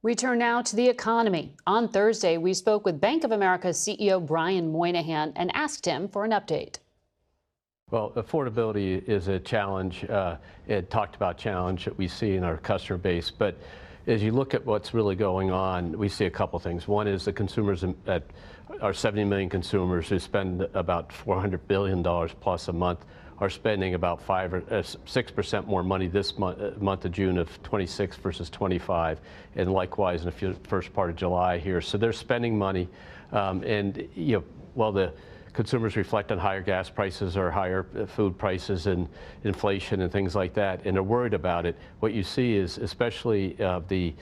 We turn now to the economy. On Thursday, we spoke with Bank of America CEO Brian Moynihan and asked him for an update. Well, affordability is a challenge. It talked about challenge that we see in our customer base. But as you look at what's really going on, we see a couple things. One is the consumers, our 70 million consumers who spend about $400 billion plus a month, are spending about 5 or 6% more money this month of June of 26 versus 25, and likewise in the first part of July here. So they're spending money, and while the consumers reflect on higher gas prices or higher food prices and inflation and things like that, and are worried about it, what you see is especially the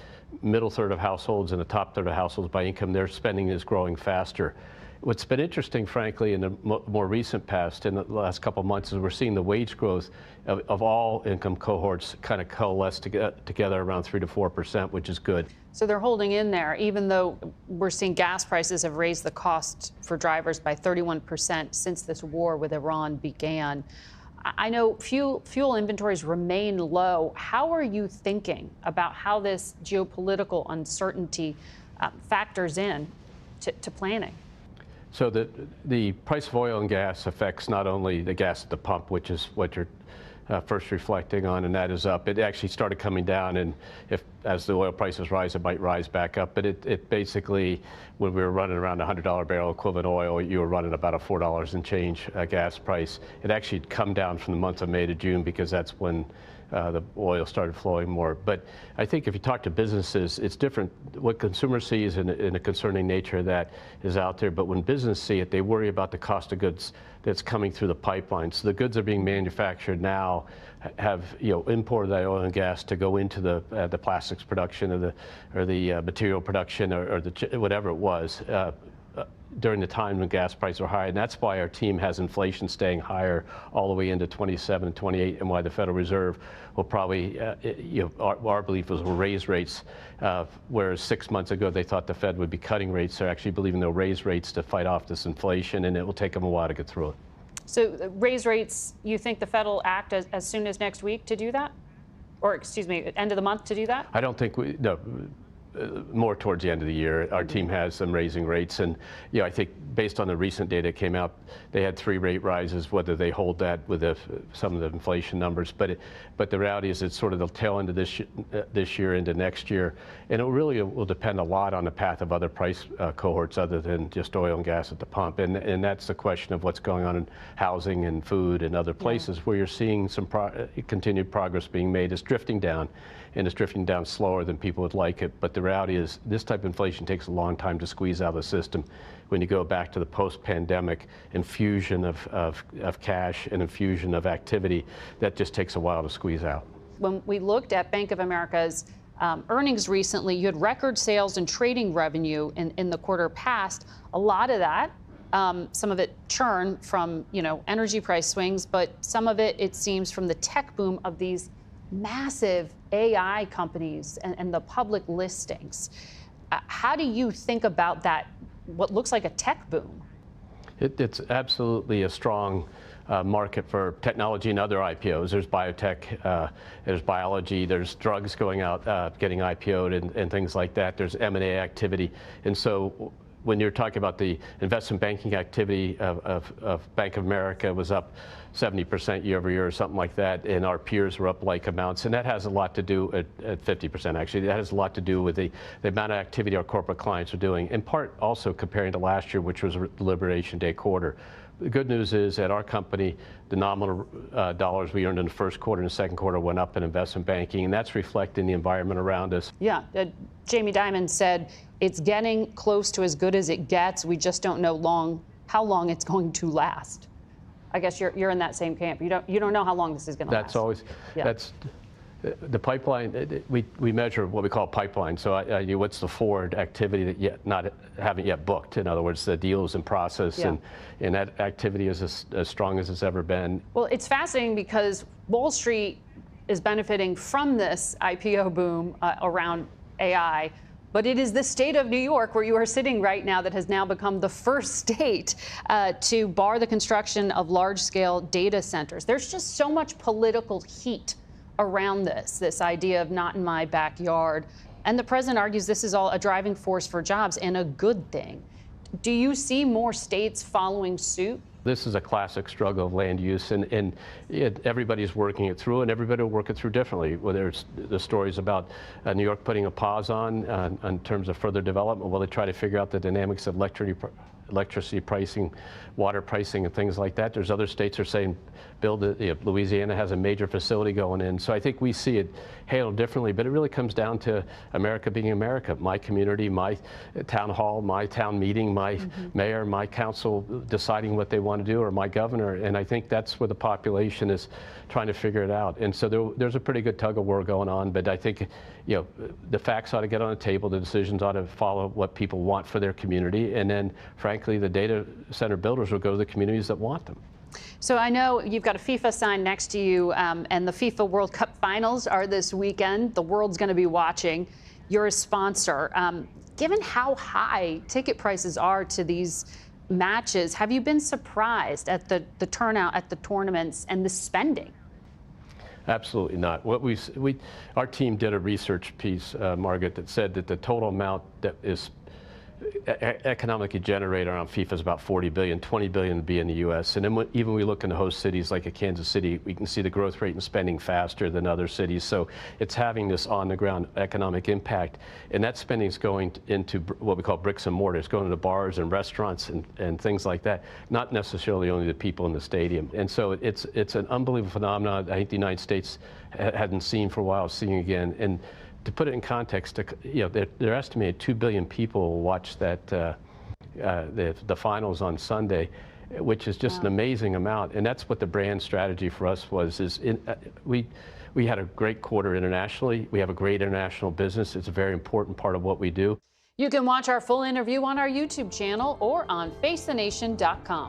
middle third of households and the top third of households by income, their spending is growing faster. What's been interesting, frankly, in the more recent past, in the last couple of months, is we're seeing the wage growth of all income cohorts kind of coalesce together around 3 to 4%, which is good. So they're holding in there, even though we're seeing gas prices have raised the cost for drivers by 31% since this war with Iran began. I know fuel inventories remain low. How are you thinking about how this geopolitical uncertainty factors in to planning? So the price of oil and gas affects not only the gas at the pump, which is what you're first reflecting on, and that is up. It actually started coming down, and as the oil prices rise, it might rise back up. But it basically, when we were running around $100 barrel equivalent oil, you were running about a $4 and change gas price. It actually had come down from the month of May to June because that's when the oil started flowing more. But I think if you talk to businesses, it's different. What consumers see is in a concerning nature that is out there. But when businesses see it, they worry about the cost of goods that's coming through the pipeline. So the goods are being manufactured now, have imported that oil and gas to go into the plastics production or the material production or whatever it was. During the time when gas prices were high, and that's why our team has inflation staying higher all the way into 27 and 28, and why the Federal Reserve will probably, our belief is will raise rates, whereas 6 months ago they thought the Fed would be cutting rates. They're actually believing they'll raise rates to fight off this inflation, and it will take them a while to get through it. So raise rates, you think the Fed will act as soon as next week to do that? Or excuse me, end of the month to do that? I don't think no. More towards the end of the year. Our team has them raising rates, and I think based on the recent data that came out, they had 3 rate rises. Whether they hold that with some of the inflation numbers, but the reality is it's sort of the tail end of this year into next year, and it really will depend a lot on the path of other price cohorts other than just oil and gas at the pump, and that's the question of what's going on in housing and food and other places where you're seeing some continued progress being made. It's drifting down, and it's drifting down slower than people would like it. But the reality is this type of inflation takes a long time to squeeze out of the system. When you go back to the post-pandemic infusion of cash and infusion of activity, that just takes a while to squeeze out. When we looked at Bank of America's earnings recently, you had record sales and trading revenue in the quarter past. A lot of that, some of it churn from energy price swings, but some of it seems from the tech boom of these massive AI companies and the public listings. How do you think about that, what looks like a tech boom? It's absolutely a strong market for technology and other IPOs. There's biotech, there's biology, there's drugs going out, getting IPO'd and things like that. There's M&A activity. And so when you're talking about the investment banking activity of Bank of America was up 70% year over year or something like that, and our peers were up like amounts, and that has a lot to do at 50% actually. That has a lot to do with the amount of activity our corporate clients are doing, in part also comparing to last year, which was Liberation Day quarter. The good news is at our company, the nominal dollars we earned in the first quarter and the second quarter went up in investment banking, and that's reflecting the environment around us. Yeah, Jamie Dimon said it's getting close to as good as it gets. We just don't know how long it's going to last. I guess you're in that same camp. You don't know how long this is going to last. That's always that's the pipeline. We measure what we call pipeline. So what's the forward activity that haven't yet booked? In other words, the deals in process, and that activity is as strong as it's ever been. Well, it's fascinating because Wall Street is benefiting from this IPO boom around AI. But it is the state of New York, where you are sitting right now, that has now become the first state to bar the construction of large-scale data centers. There's just so much political heat around this idea of not in my backyard. And the president argues this is all a driving force for jobs and a good thing. Do you see more states following suit? This is a classic struggle of land use, and everybody's working it through, and everybody will work it through differently. Whether it's the stories about New York putting a pause on in terms of further development, while they try to figure out the dynamics of electricity pricing, water pricing, and things like that. There's other states that are saying, Louisiana has a major facility going in. So I think we see it handled differently, but it really comes down to America being America. My community, my town hall, my town meeting, my mayor, my council deciding what they want to do, or my governor. And I think that's where the population is trying to figure it out. And so there's a pretty good tug of war going on, but I think the facts ought to get on the table, the decisions ought to follow what people want for their community, and then frankly the data center builders will go to the communities that want them. So I know you've got a FIFA sign next to you, and the FIFA World Cup finals are this weekend. The world's going to be watching. You're a sponsor. Given how high ticket prices are to these matches, have you been surprised at the turnout at the tournaments and the spending? Absolutely not. Our team did a research piece, Margaret, that said that the total amount that is economically generated on FIFA is about $40 billion, $20 billion would be in the U.S. And then even we look in the host cities like Kansas City, we can see the growth rate in spending faster than other cities. So it's having this on-the-ground economic impact. And that spending is going into what we call bricks and mortar. It's going to bars and restaurants and things like that, not necessarily only the people in the stadium. And so it's an unbelievable phenomenon I think the United States hadn't seen for a while, seeing again. And to put it in context, they're estimated 2 billion people will watch that the finals on Sunday, which is just an amazing amount. And that's what the brand strategy for us was. We had a great quarter internationally. We have a great international business. It's a very important part of what we do. You can watch our full interview on our YouTube channel or on facethenation.com.